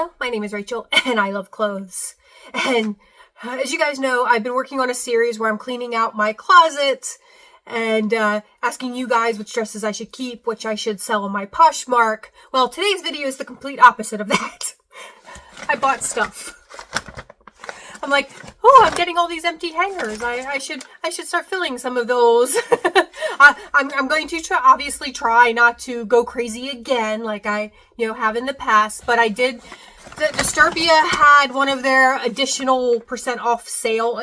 Hello, my name is Rachel and I love clothes. And as you guys know, I've been working on a series where I'm cleaning out my closet and asking you guys which dresses I should keep, which I should sell on my Poshmark. Well, today's video is the complete opposite of that. I bought stuff. I'm like, oh, I'm getting all these empty hangers. I should start filling some of those. I'm going to obviously try not to go crazy again like I have in the past, but I did. Disturbia had one of their additional % off sales,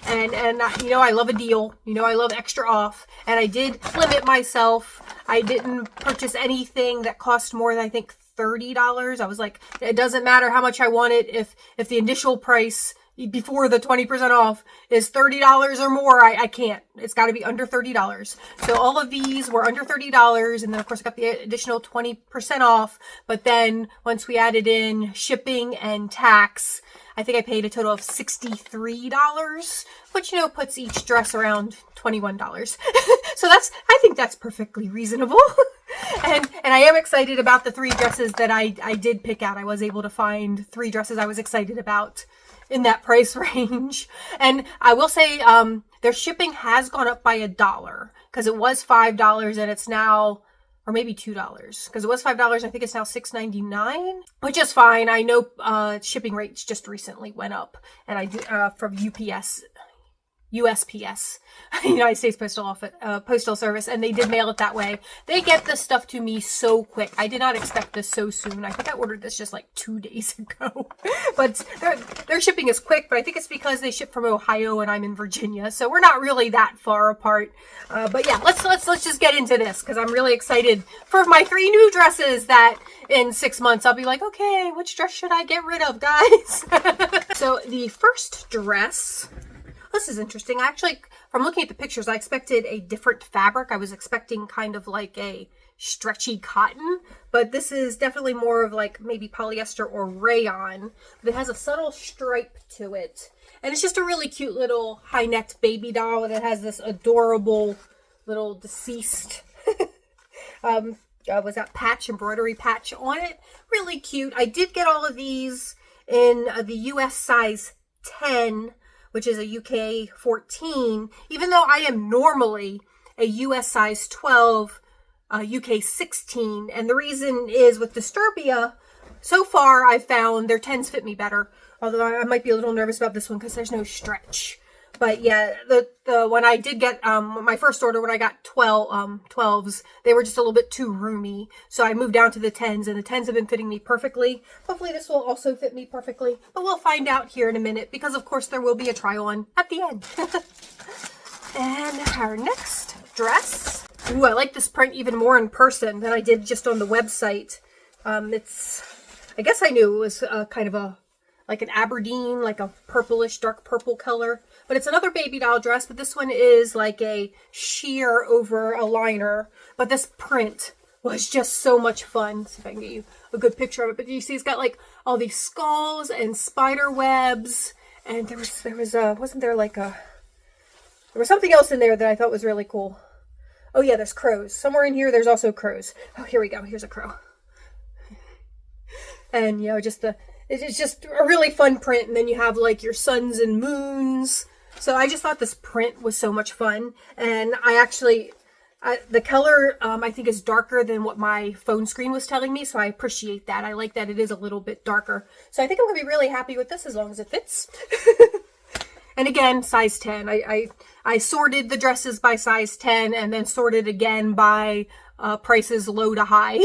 and I love a deal. I love extra off, and I did limit myself. I didn't purchase anything that cost more than I think $30. I was like, it doesn't matter how much I want it. If the initial price before the 20% off is $30 or more, I can't. It's got to be under $30. So all of these were under $30. And then of course I got the additional 20% off. But then once we added in shipping and tax, I think I paid a total of $63, which, puts each dress around $21. So I think that's perfectly reasonable. And I am excited about the 3 dresses that I did pick out. I was able to find 3 dresses I was excited about in that price range. And I will say, their shipping has gone up by $1 because it was $5 and it's now, or maybe $2 because it was $5. I think it's now $6.99, which is fine. I know, shipping rates just recently went up, and I do, from USPS, United States Postal Service, and they did mail it that way. They get this stuff to me so quick. I did not expect this so soon. I think I ordered this just like 2 days ago. But their shipping is quick, but I think it's because they ship from Ohio and I'm in Virginia, so we're not really that far apart. But yeah, let's just get into this because I'm really excited for my 3 new dresses that in 6 months I'll be like, okay, which dress should I get rid of, guys? So the first dress. This is interesting. Actually, from looking at the pictures, I expected a different fabric. I was expecting kind of like a stretchy cotton, but this is definitely more of like maybe polyester or rayon. But it has a subtle stripe to it. And it's just a really cute little high-necked baby doll that has this adorable little deceased was that embroidery patch on it. Really cute. I did get all of these in the US size 10, which is a UK 14, even though I am normally a US size 12, UK 16. And the reason is with Disturbia, so far I've found their 10s fit me better. Although I might be a little nervous about this one because there's no stretch. But yeah, the when I did get, my first order, when I got 12s, they were just a little bit too roomy. So I moved down to the 10s, and the 10s have been fitting me perfectly. Hopefully this will also fit me perfectly, but we'll find out here in a minute because of course there will be a try on at the end. And our next dress. Ooh, I like this print even more in person than I did just on the website. I guess I knew it was kind of like an Aberdeen, like a purplish, dark purple color. But it's another baby doll dress, but this one is like a sheer over a liner. But this print was just so much fun. See if I can get you a good picture of it. But you see it's got like all these skulls and spider webs. And there was something else in there that I thought was really cool. Oh yeah, there's crows. Somewhere in here there's also crows. Oh, here we go. Here's a crow. And it's just a really fun print. And then you have like your suns and moons. So I just thought this print was so much fun. And the color, I think is darker than what my phone screen was telling me. So I appreciate that. I like that it is a little bit darker. So I think I'm going to be really happy with this as long as it fits. And again, size 10. I sorted the dresses by size 10 and then sorted again by prices low to high.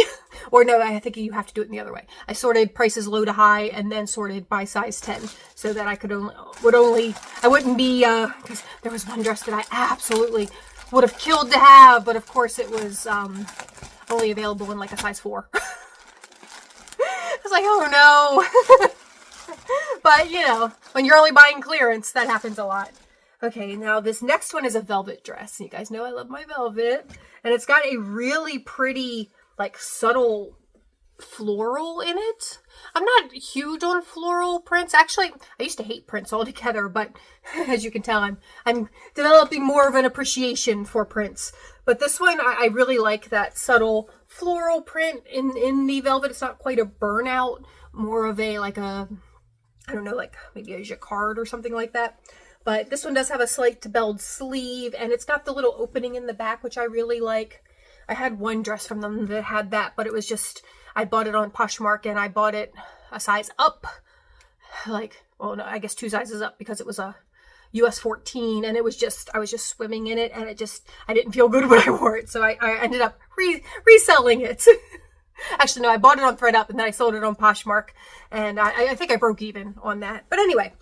Or no, I think you have to do it in the other way. I sorted prices low to high and then sorted by size 10 so that I wouldn't be, because there was one dress that I absolutely would have killed to have, but of course it was only available in like a size 4. I was like, oh no. But when you're only buying clearance, that happens a lot. Okay, now this next one is a velvet dress. You guys know I love my velvet. And it's got a really pretty, like, subtle floral in it. I'm not huge on floral prints. Actually, I used to hate prints altogether, but as you can tell, I'm developing more of an appreciation for prints. But this one, I really like that subtle floral print in the velvet. It's not quite a burnout, more of a, like a, I don't know, like maybe a jacquard or something like that. But this one does have a slight belled sleeve, and it's got the little opening in the back, which I really like. I had one dress from them that had that, but it was just, I bought it on Poshmark, and I bought it a size up. Like, well, no, I guess 2 sizes up, because it was a US 14, and it was just, I was just swimming in it, and it just, I didn't feel good when I wore it, so I ended up reselling it. Actually, no, I bought it on ThredUp, and then I sold it on Poshmark, and I think I broke even on that. But anyway.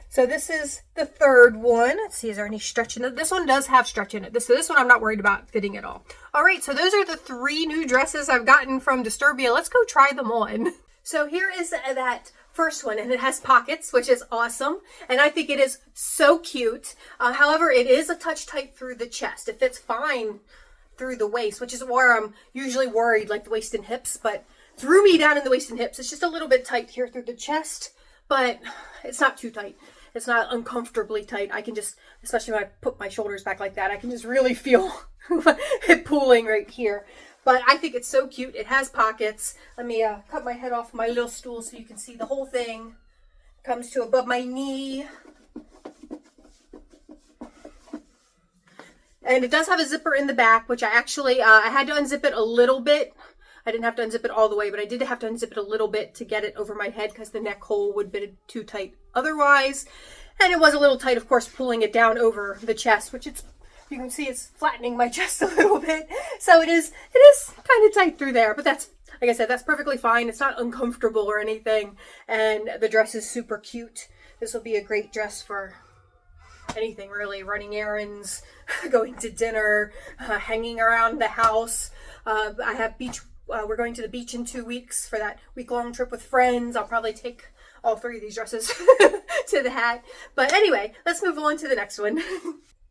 So this is the third one. Let's see, is there any stretch in it? This one does have stretch in it. This one I'm not worried about fitting at all. All right, so those are the 3 new dresses I've gotten from Disturbia. Let's go try them on. So here is that first one, and it has pockets, which is awesome. And I think it is so cute. However, it is a touch tight through the chest. It fits fine through the waist, which is where I'm usually worried, like the waist and hips. But it's roomy down in the waist and hips. It's just a little bit tight here through the chest, but it's not too tight. It's not uncomfortably tight. I can just, especially when I put my shoulders back like that, I can just really feel it pulling right here. But I think it's so cute. It has pockets. Let me cut my head off my little stool so you can see the whole thing. Comes to above my knee. And it does have a zipper in the back, which I actually, I had to unzip it a little bit. I didn't have to unzip it all the way, but I did have to unzip it a little bit to get it over my head because the neck hole would have been too tight otherwise. And it was a little tight, of course, pulling it down over the chest, which it's, you can see it's flattening my chest a little bit. So it is kind of tight through there, but that's, like I said, that's perfectly fine. It's not uncomfortable or anything. And the dress is super cute. This will be a great dress for anything really, running errands, going to dinner, hanging around the house. I have we're going to the beach in 2 weeks for that week-long trip with friends. I'll probably take all 3 of these dresses to the hat. But anyway, let's move on to the next one.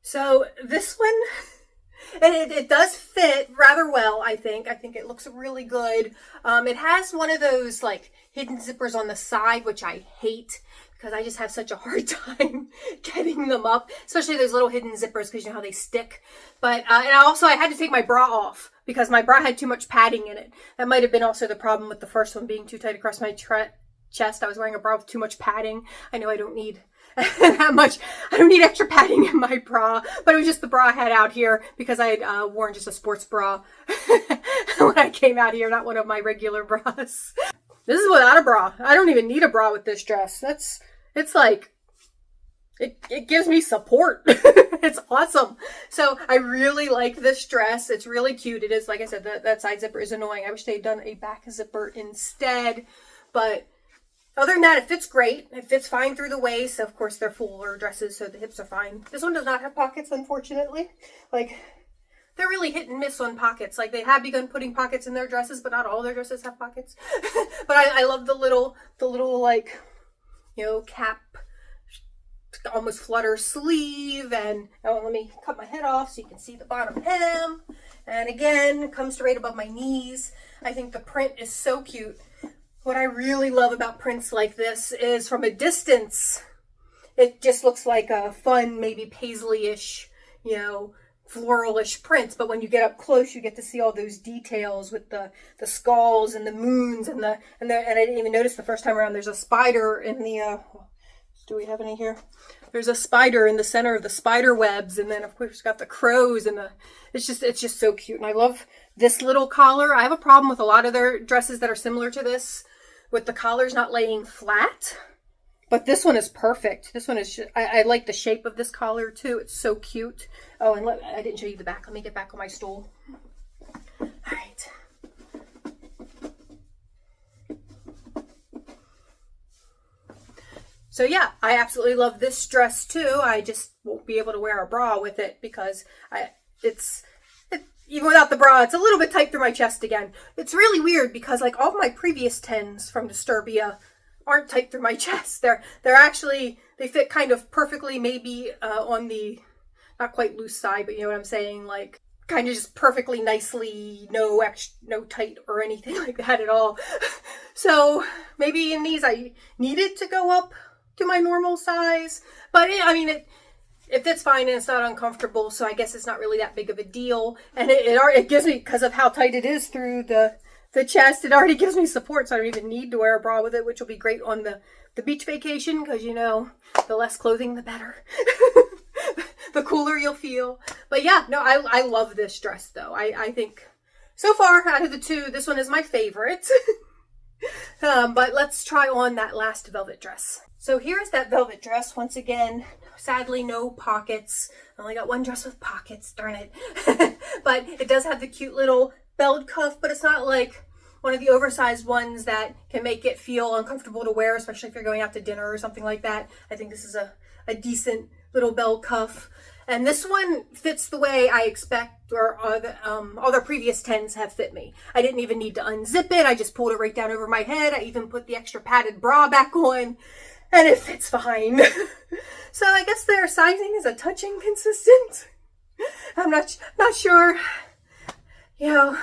So this one, and it does fit rather well, I think. I think it looks really good. It has one of those like hidden zippers on the side, which I hate because I just have such a hard time getting them up, especially those little hidden zippers because you know how they stick. But and I had to take my bra off because my bra had too much padding in it. That might have been also the problem with the first one being too tight across my chest. I was wearing a bra with too much padding. I know I don't need that much. I don't need extra padding in my bra, but it was just the bra I had out here because I had worn just a sports bra when I came out here, not one of my regular bras. This is without a bra. I don't even need a bra with this dress. It's like, it gives me support. It's awesome. So I really like this dress. It's really cute. It is, like I said, that side zipper is annoying. I wish they'd done a back zipper instead. But other than that, it fits great. It fits fine through the waist. Of course, they're fuller dresses, so the hips are fine. This one does not have pockets, unfortunately. Like, they're really hit and miss on pockets. Like, they have begun putting pockets in their dresses, but not all their dresses have pockets. But I love the little like, you know, cap, almost flutter sleeve. And oh, let me cut my head off so you can see the bottom hem. And again, it comes to right above my knees. I think the print is so cute. What I really love about prints like this is from a distance, it just looks like a fun, maybe paisley-ish, you know, floralish prints. But when you get up close, you get to see all those details with the skulls and the moons and I didn't even notice the first time around. There's a spider in the do we have any here? There's a spider in the center of the spider webs, and then of course got the crows and it's just so cute. And I love this little collar. I have a problem with a lot of their dresses that are similar to this, with the collars not laying flat. But this one is perfect. This one is, I like the shape of this collar too. It's so cute. Oh, and I didn't show you the back. Let me get back on my stool. All right. So yeah, I absolutely love this dress too. I just won't be able to wear a bra with it because even without the bra, it's a little bit tight through my chest again. It's really weird because like all of my previous 10s from Disturbia aren't tight through my chest. They're actually, they fit kind of perfectly, maybe on the not quite loose side, but you know what I'm saying, like kind of just perfectly nicely, no tight or anything like that at all. So maybe in these I needed to go up to my normal size, but I mean, it fits fine and it's not uncomfortable, so I guess it's not really that big of a deal. And it gives me, because of how tight it is through the chest, it already gives me support, so I don't even need to wear a bra with it, which will be great on the beach vacation, because you know, the less clothing, the better. The cooler you'll feel. But yeah, no, I love this dress though. I think so far out of the two, this one is my favorite. But let's try on that last velvet dress. So here's that velvet dress. Once again, sadly no pockets. I only got one dress with pockets, darn it. But it does have the cute little belled cuff, but it's not like one of the oversized ones that can make it feel uncomfortable to wear, especially if you're going out to dinner or something like that. I think this is a decent little bell cuff. And this one fits the way I expect, or all the previous 10s have fit me. I didn't even need to unzip it. I just pulled it right down over my head. I even put the extra padded bra back on, and it fits fine. So I guess their sizing is a touch inconsistent. I'm not sure. You know,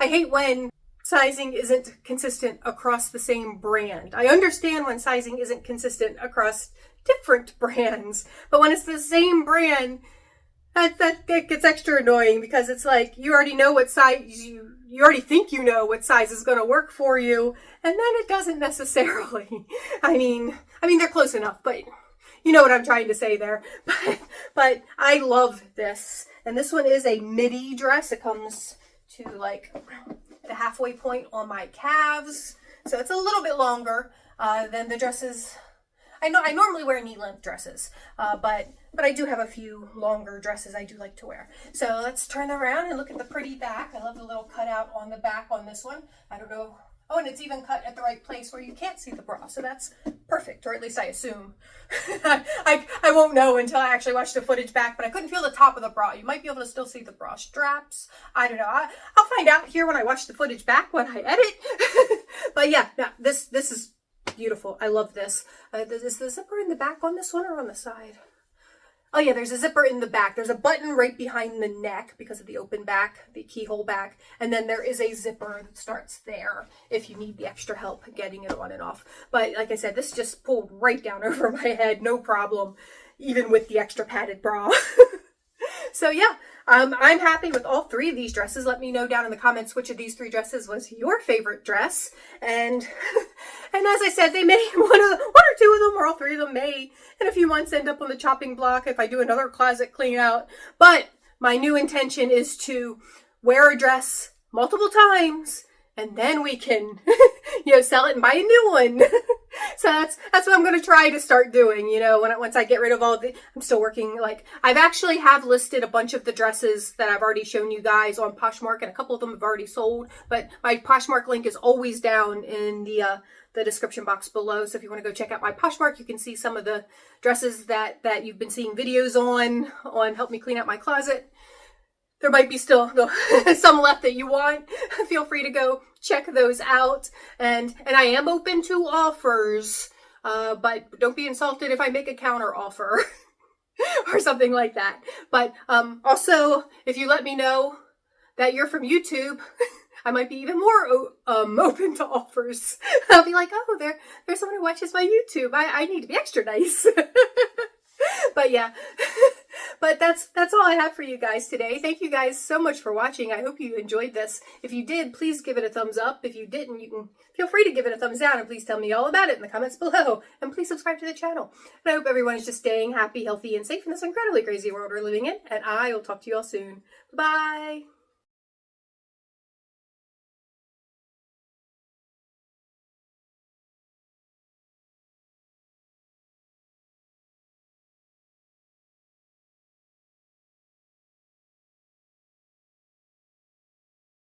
I hate when sizing isn't consistent across the same brand. I understand when sizing isn't consistent across different brands, but when it's the same brand, that gets extra annoying, because it's like you already know what size you already think you know what size is going to work for you, and then it doesn't necessarily. I mean they're close enough, but you know what I'm trying to say there. But I love this, and this one is a midi dress. It comes to like the halfway point on my calves, so it's a little bit longer than the dresses. I normally wear knee-length dresses, but I do have a few longer dresses I do like to wear. So let's turn around and look at the pretty back. I love the little cutout on the back on this one. I don't know. Oh, and it's even cut at the right place where you can't see the bra, so that's perfect, or at least I assume. I won't know until I actually watch the footage back, but I couldn't feel the top of the bra. You might be able to still see the bra straps. I don't know. I'll find out here when I watch the footage back when I edit. But yeah, no, this is beautiful. I love this. Is the zipper in the back on this one or on the side? Oh yeah, there's a zipper in the back. There's a button right behind the neck because of the open back, the keyhole back. And then there is a zipper that starts there if you need the extra help getting it on and off. But like I said, this just pulled right down over my head, no problem, even with the extra padded bra. So yeah, I'm happy with all three of these dresses. Let me know down in the comments which of these three dresses was your favorite dress. And as I said, they may, one or two of them or all three of them may in a few months end up on the chopping block if I do another closet clean out. But my new intention is to wear a dress multiple times, and then we can, sell it and buy a new one. So that's what I'm going to try to start doing, once I get rid of all the, I'm still working, I've actually have listed a bunch of the dresses that I've already shown you guys on Poshmark, and a couple of them have already sold, but my Poshmark link is always down in the description box below. So if you want to go check out my Poshmark, you can see some of the dresses that you've been seeing videos on Help Me Clean Out My Closet. There might be still some left that you want. Feel free to go check those out. And I am open to offers, but don't be insulted if I make a counter offer or something like that. But also, if you let me know that you're from YouTube, I might be even more open to offers. I'll be like, oh, there's someone who watches my YouTube. I need to be extra nice. But yeah, but that's all I have for you guys today. Thank you guys so much for watching. I hope you enjoyed this. If you did, please give it a thumbs up. If you didn't, you can feel free to give it a thumbs down, and please tell me all about it in the comments below. And please subscribe to the channel. And I hope everyone is just staying happy, healthy, and safe in this incredibly crazy world we're living in. And I will talk to you all soon. Bye.